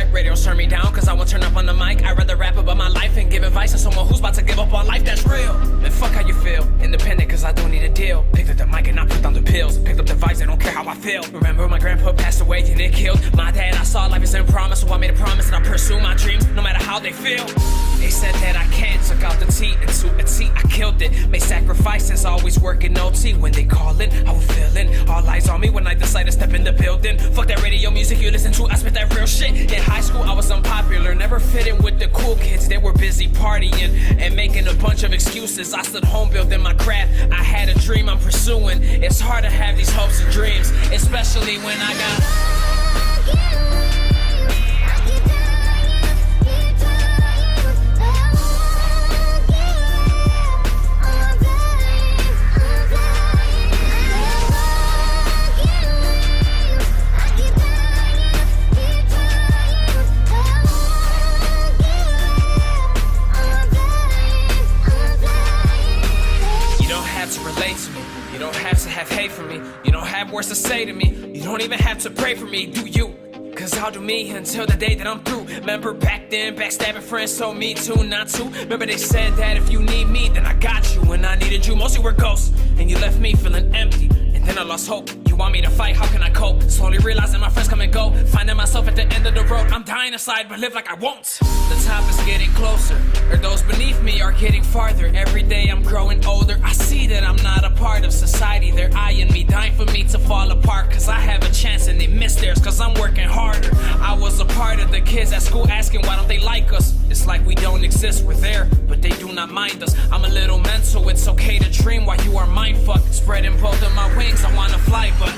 hype. Radios turn me down cause I won't turn up on the mic. I'd rather rap about my life and give advice to someone who's about to give up on life that's real. Man, fuck how you feel. Independent cause I don't need a deal. Picked up the mic and I put down the pills. Picked up the vibes, I don't care how I feel. Remember my grandpa passed away and it killed my dad. I saw life is in promise, so I made a promise and I pursue my dreams no matter how they feel. They said that I can't, took out the T into a T, I killed it. Made sacrifices, always working OT. When they callin', I was feeling all eyes on me when I decided to step in the building. Fuck that radio music you listen to, I spit that real shit. In high school I was unpopular, never fit in with the cool kids. They were busy partying and making a bunch of excuses. I stood home building my craft, I had a dream I'm pursuing. It's hard to have these hopes and dreams, especially when I got words to say to me. You don't even have to pray for me, do you? Cause I'll do me until the day that I'm through. Remember back then, backstabbing friends told me to not to. Remember they said that if you need me, then I got you. When I needed you, mostly were ghosts. And you left me feeling empty, and then I lost hope. You want me to fight, how can I cope? Slowly realizing my friends come and go. Finding myself at the end of the road. I'm dying inside, but live like I won't. The top is getting closer, or those beneath me are getting farther. Every day I'm growing older. I see that I'm not a part of society. They're eyeing me, dying for me to fall apart. Cause I have a chance and they miss theirs, cause I'm working harder. I was a part of the kids at school asking why don't they like us. It's like we don't exist, we're there, but they do not mind us. I'm a little mental, it's okay to dream while you are mindfucked. Spreading both of my wings, I wanna fly, but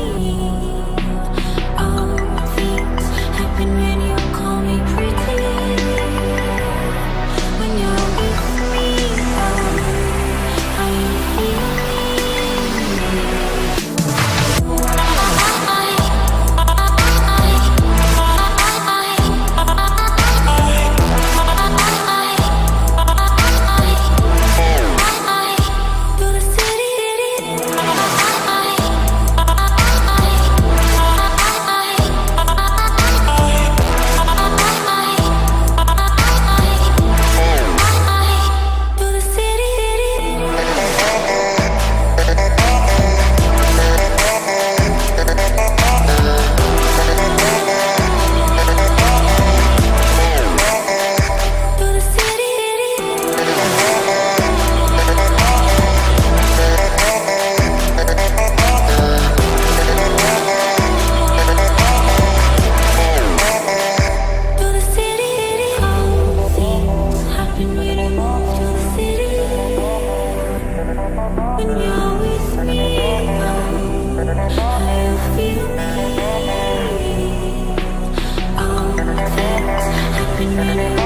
Happen when